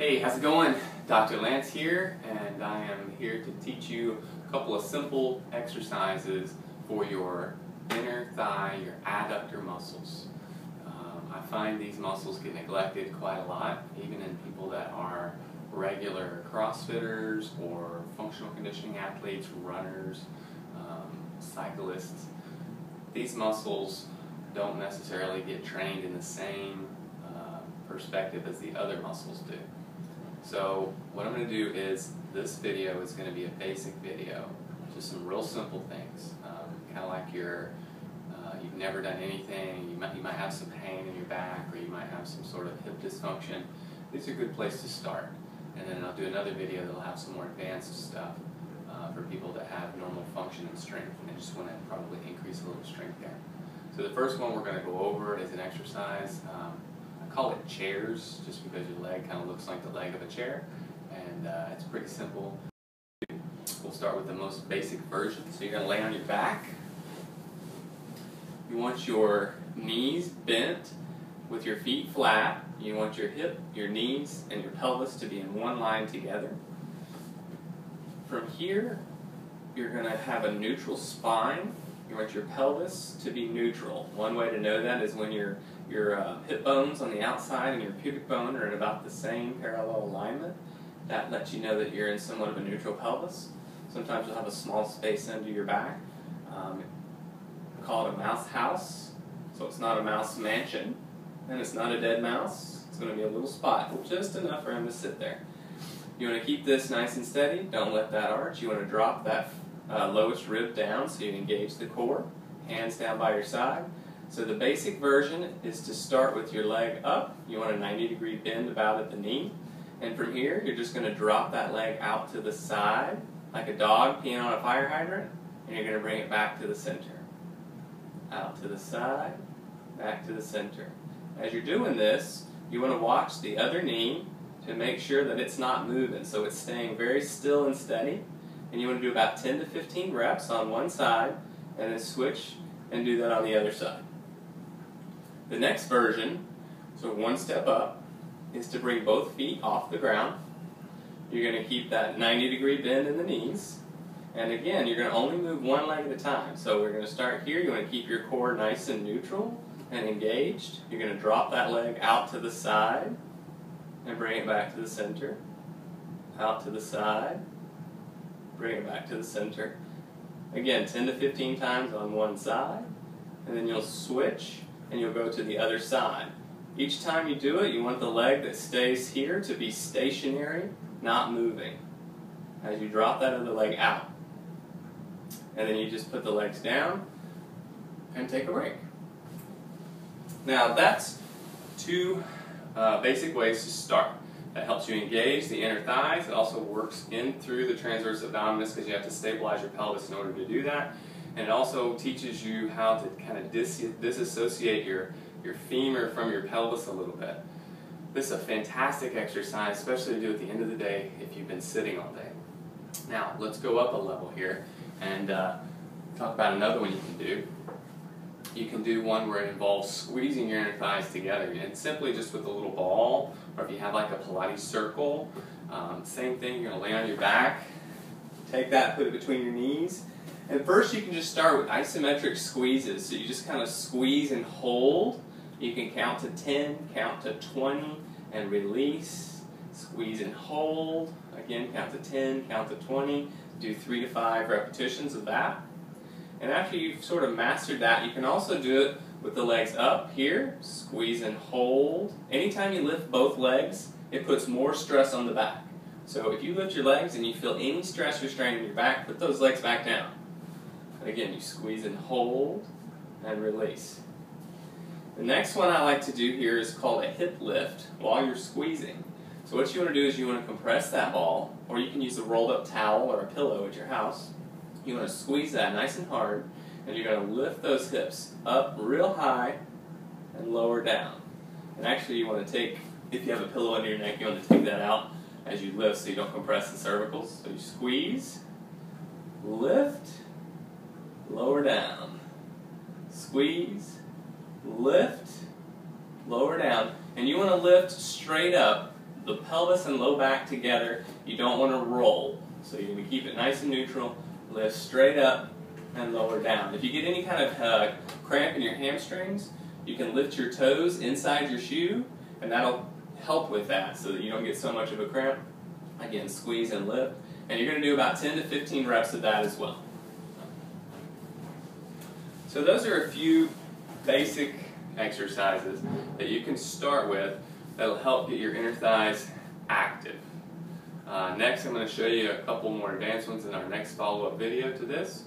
Hey, how's it going? Dr. Lance here, and I am here to teach you a couple of simple exercises for your inner thigh, your adductor muscles. I find these muscles get neglected quite a lot, even in people that are regular CrossFitters or functional conditioning athletes, runners, cyclists. These muscles don't necessarily get trained in the same perspective as the other muscles do. So what I'm going to do is, this video is going to be a basic video, just some real simple things, kind of like you've never done anything, you might have some pain in your back, or you might have some sort of hip dysfunction. These are a good place to start. And then I'll do another video that will have some more advanced stuff for people that have normal function and strength, and they just want to probably increase a little strength there. So the first one we're going to go over is an exercise. I call it chairs, just because your leg kind of looks like the leg of a chair, and it's pretty simple. We'll start with the most basic version. So you're going to lay on your back. You want your knees bent with your feet flat. You want your hip, your knees, and your pelvis to be in one line together. From here, you're going to have a neutral spine. You want your pelvis to be neutral. One way to know that is when your hip bones on the outside and your pubic bone are in about the same parallel alignment. That lets you know that you're in somewhat of a neutral pelvis. Sometimes you'll have a small space under your back. Call it a mouse house. So it's not a mouse mansion, and it's not a dead mouse. It's going to be a little spot, just enough for him to sit there. You want to keep this nice and steady. Don't let that arch. You want to drop that lowest rib down so you engage the core. Hands down by your side. So the basic version is to start with your leg up. You want a 90-degree bend about at the knee. And from here, you're just going to drop that leg out to the side, like a dog peeing on a fire hydrant, and you're going to bring it back to the center. Out to the side, back to the center. As you're doing this, you want to watch the other knee to make sure that it's not moving, so it's staying very still and steady. And you want to do about 10 to 15 reps on one side, and then switch and do that on the other side. The next version, so one step up, is to bring both feet off the ground. You're going to keep that 90-degree bend in the knees. And again, you're going to only move one leg at a time. So we're going to start here. You want to keep your core nice and neutral and engaged. You're going to drop that leg out to the side and bring it back to the center. Out to the side, bring it back to the center. Again, 10 to 15 times on one side, and then you'll switch and you'll go to the other side. Each time you do it, you want the leg that stays here to be stationary, not moving, as you drop that other leg out. And then you just put the legs down and take a break. Now that's two basic ways to start. That helps you engage the inner thighs. It also works in through the transverse abdominis, because you have to stabilize your pelvis in order to do that. And it also teaches you how to kind of disassociate your femur from your pelvis a little bit. This is a fantastic exercise, especially to do at the end of the day if you've been sitting all day. Now let's go up a level here and talk about another one you can do. You can do one where it involves squeezing your inner thighs together, and simply just with a little ball, or if you have like a Pilates circle, same thing. You're going to lay on your back, take that, put it between your knees, and first you can just start with isometric squeezes. So you just kind of squeeze and hold. You can count to 10, count to 20, and release. Squeeze and hold. Again, count to 10, count to 20. Do 3 to 5 repetitions of that. And after you've sort of mastered that, you can also do it with the legs up here, squeeze and hold. Anytime you lift both legs, it puts more stress on the back. So if you lift your legs and you feel any stress or strain in your back, put those legs back down. And again, you squeeze and hold and release. The next one I like to do here is called a hip lift while you're squeezing. So what you want to do is you want to compress that ball, or you can use a rolled up towel or a pillow at your house. You want to squeeze that nice and hard, and you're going to lift those hips up real high and lower down. And actually you want to take, if you have a pillow under your neck, you want to take that out as you lift so you don't compress the cervicals. So you squeeze, lift, lower down, squeeze, lift, lower down. And you want to lift straight up the pelvis and low back together. You don't want to roll. So you're going to keep it nice and neutral, lift straight up and lower down. If you get any kind of cramp in your hamstrings, you can lift your toes inside your shoe, and that'll help with that so that you don't get so much of a cramp. Again, squeeze and lift. And you're going to do about 10 to 15 reps of that as well. So those are a few basic exercises that you can start with that'll help get your inner thighs active. Next, I'm going to show you a couple more advanced ones in our next follow-up video to this.